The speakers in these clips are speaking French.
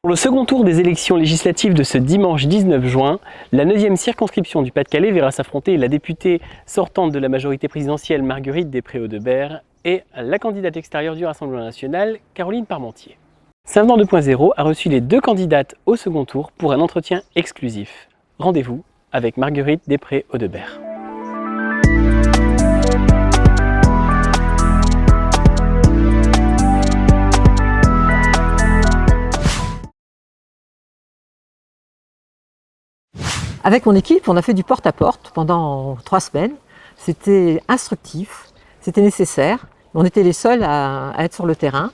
Pour le second tour des élections législatives de ce dimanche 19 juin, la 9e circonscription du Pas-de-Calais verra s'affronter la députée sortante de la majorité présidentielle Marguerite Després-Audebert et la candidate extérieure du Rassemblement national, Caroline Parmentier. Saint-Venant 2.0 a reçu les deux candidates au second tour pour un entretien exclusif. Rendez-vous avec Marguerite Després-Audebert. Avec mon équipe, on a fait du porte-à-porte pendant 3 semaines. C'était instructif, c'était nécessaire. On était les seuls à être sur le terrain.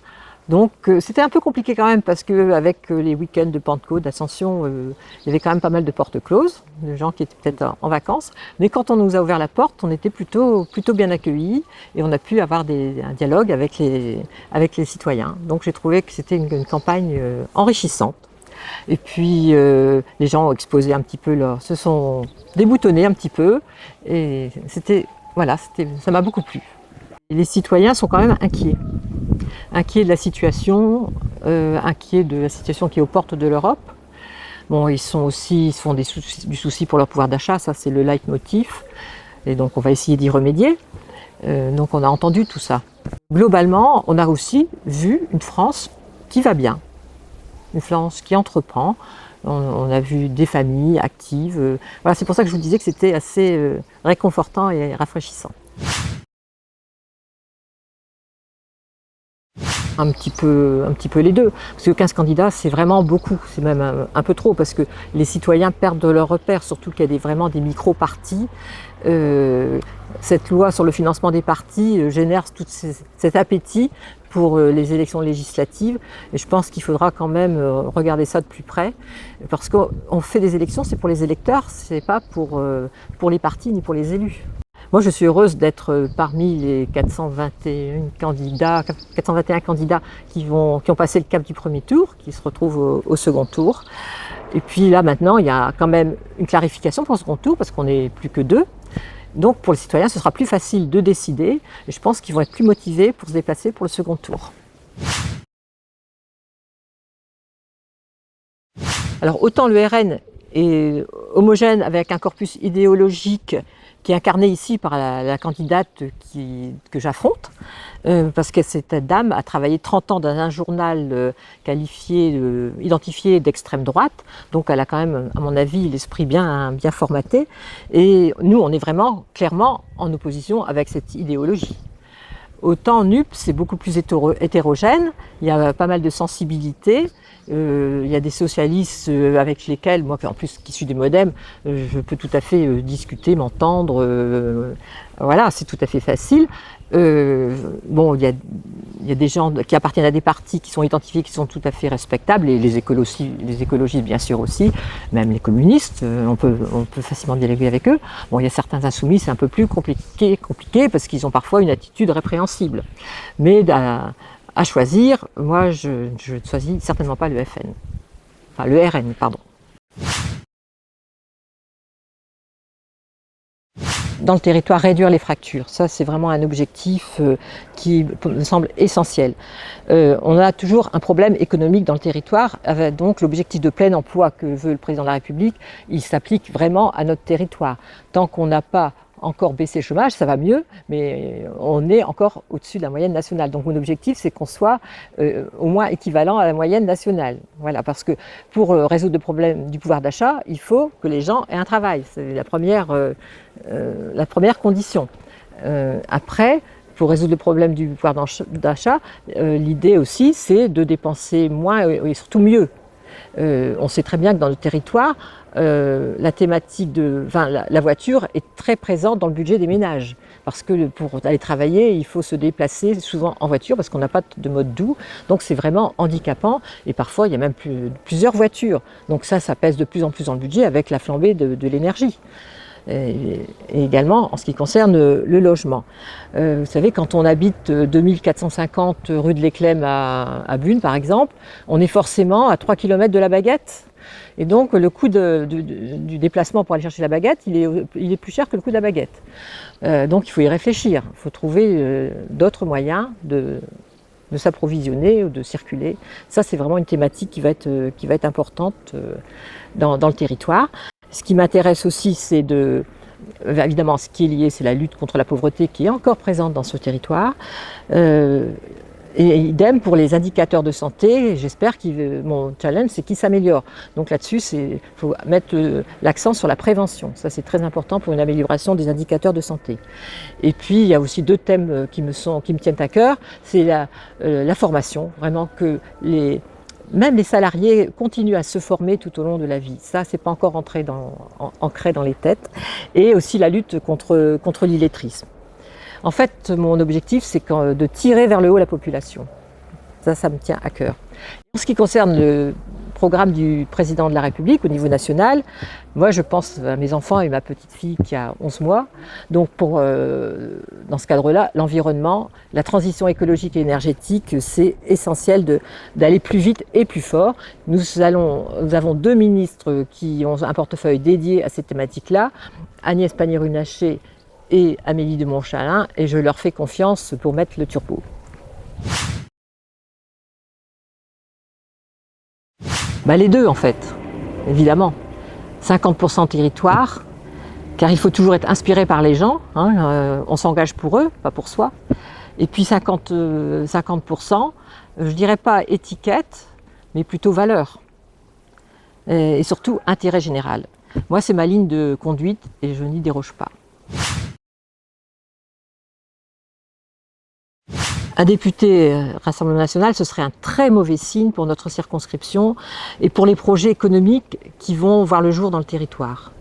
Donc c'était un peu compliqué quand même parce qu'avec les week-ends de Pentecôte, d'Ascension, il y avait quand même pas mal de portes closes, de gens qui étaient peut-être en vacances. Mais quand on nous a ouvert la porte, on était plutôt bien accueillis et on a pu avoir un dialogue avec les citoyens. Donc j'ai trouvé que c'était une campagne enrichissante. Et puis les gens ont exposé un petit peu se sont déboutonnés un petit peu et ça m'a beaucoup plu. Et les citoyens sont quand même inquiets de la situation, inquiets de la situation qui est aux portes de l'Europe. Bon, ils se font du souci pour leur pouvoir d'achat, ça c'est le leitmotiv, et donc on va essayer d'y remédier. Donc on a entendu tout ça. Globalement, on a aussi vu une France qui va bien. Une France qui entreprend. On a vu des familles actives. Voilà, c'est pour ça que je vous disais que c'était assez réconfortant et rafraîchissant. Un petit peu les deux. Parce que 15 candidats, c'est vraiment beaucoup. C'est même un peu trop parce que les citoyens perdent de leurs repères, surtout qu'il y a vraiment des micro-partis. Cette loi sur le financement des partis génère tout cet appétit pour les élections législatives. Et je pense qu'il faudra quand même regarder ça de plus près. Parce qu'on fait des élections, c'est pour les électeurs, c'est pas pour les partis ni pour les élus. Moi, je suis heureuse d'être parmi les 421 candidats qui ont passé le cap du premier tour, qui se retrouvent au second tour. Et puis là, maintenant, il y a quand même une clarification pour le second tour, parce qu'on n'est plus que 2. Donc, pour les citoyens, ce sera plus facile de décider. Et je pense qu'ils vont être plus motivés pour se déplacer pour le second tour. Alors, autant le RN est homogène avec un corpus idéologique qui est incarné ici par la candidate que j'affronte, parce que cette dame a travaillé 30 ans dans un journal identifié d'extrême droite, donc elle a quand même, à mon avis, l'esprit bien formaté, et nous, on est vraiment clairement en opposition avec cette idéologie. Autant NUP, c'est beaucoup plus hétérogène, il y a pas mal de sensibilités, il y a des socialistes avec lesquels, moi en plus qui suis des Modem, je peux tout à fait discuter, m'entendre, voilà, c'est tout à fait facile. Bon, il y a des gens qui appartiennent à des partis qui sont identifiés, qui sont tout à fait respectables, et les écologistes bien sûr aussi, même les communistes, on peut facilement dialoguer avec eux. Bon, il y a certains insoumis, c'est un peu plus compliqué parce qu'ils ont parfois une attitude répréhensible. Mais à choisir, moi je ne choisis certainement pas le FN. Enfin le RN, pardon. Dans le territoire, réduire les fractures, ça c'est vraiment un objectif qui me semble essentiel. On a toujours un problème économique dans le territoire, donc l'objectif de plein emploi que veut le président de la République, il s'applique vraiment à notre territoire. Tant qu'on n'a pas encore baissé le chômage, ça va mieux, mais on est encore au-dessus de la moyenne nationale. Donc mon objectif, c'est qu'on soit au moins équivalent à la moyenne nationale. Voilà, parce que pour résoudre le problème du pouvoir d'achat, il faut que les gens aient un travail. C'est la première condition. Après, pour résoudre le problème du pouvoir d'achat, l'idée aussi, c'est de dépenser moins et surtout mieux. On sait très bien que dans le territoire, la thématique la voiture est très présente dans le budget des ménages. Parce que pour aller travailler, il faut se déplacer souvent en voiture parce qu'on n'a pas de mode doux. Donc c'est vraiment handicapant et parfois il y a même plusieurs voitures. Donc ça pèse de plus en plus dans le budget avec la flambée de l'énergie. Et également en ce qui concerne le logement. Vous savez, quand on habite 2450 rue de l'Éclème à Bunes par exemple, on est forcément à 3 km de la baguette. Et donc le coût du déplacement pour aller chercher la baguette, il est plus cher que le coût de la baguette. Donc il faut y réfléchir, il faut trouver d'autres moyens de s'approvisionner ou de circuler. Ça, c'est vraiment une thématique qui va être importante dans le territoire. Ce qui m'intéresse aussi, c'est évidemment, ce qui est lié, c'est la lutte contre la pauvreté qui est encore présente dans ce territoire. Et idem pour les indicateurs de santé, j'espère que mon challenge, c'est qu'ils s'améliorent. Donc là-dessus, il faut mettre l'accent sur la prévention. Ça, c'est très important pour une amélioration des indicateurs de santé. Et puis, il y a aussi 2 thèmes qui me tiennent à cœur. C'est la formation, vraiment que même les salariés continuent à se former tout au long de la vie. Ça, c'est pas encore ancré dans les têtes. Et aussi la lutte contre l'illettrisme. En fait, mon objectif, c'est de tirer vers le haut la population. Ça me tient à cœur. En ce qui concerne le programme du président de la République au niveau national, moi, je pense à mes enfants et ma petite fille qui a 11 mois. Donc, dans ce cadre-là, l'environnement, la transition écologique et énergétique, c'est essentiel d'aller plus vite et plus fort. Nous avons 2 ministres qui ont un portefeuille dédié à cette thématique-là, Agnès Pannier-Runacher et Amélie de Montchalin, et je leur fais confiance pour mettre le turbo. Les 2 en fait, évidemment. 50% territoire, car il faut toujours être inspiré par les gens, on s'engage pour eux, pas pour soi. Et puis 50%, je dirais pas étiquette, mais plutôt valeur. Et surtout intérêt général. Moi, c'est ma ligne de conduite et je n'y déroge pas. Un député Rassemblement national, ce serait un très mauvais signe pour notre circonscription et pour les projets économiques qui vont voir le jour dans le territoire.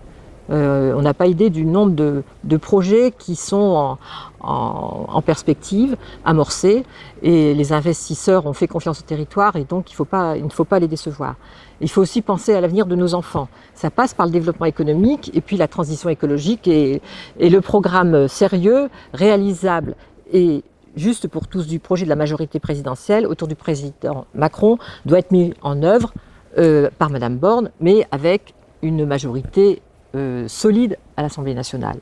On n'a pas idée du nombre de projets qui sont en perspective, amorcés, et les investisseurs ont fait confiance au territoire et donc il ne faut pas les décevoir. Il faut aussi penser à l'avenir de nos enfants. Ça passe par le développement économique et puis la transition écologique et le programme sérieux, réalisable et juste pour tous du projet de la majorité présidentielle autour du président Macron doit être mis en œuvre par Madame Borne, mais avec une majorité solide à l'Assemblée nationale.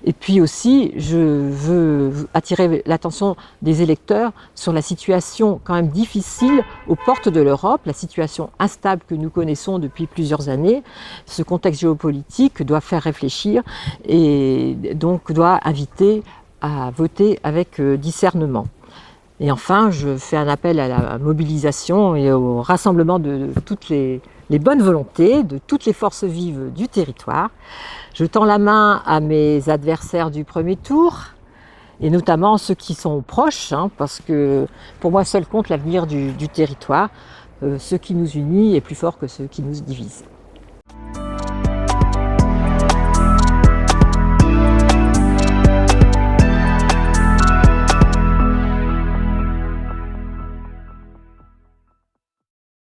Et puis aussi, je veux attirer l'attention des électeurs sur la situation quand même difficile aux portes de l'Europe, la situation instable que nous connaissons depuis plusieurs années. Ce contexte géopolitique doit faire réfléchir et donc doit inviter à voter avec discernement. Et enfin, je fais un appel à la mobilisation et au rassemblement de toutes les bonnes volontés, de toutes les forces vives du territoire. Je tends la main à mes adversaires du premier tour, et notamment ceux qui sont proches, parce que pour moi, seul compte l'avenir du territoire. Ce qui nous unit est plus fort que ce qui nous divise.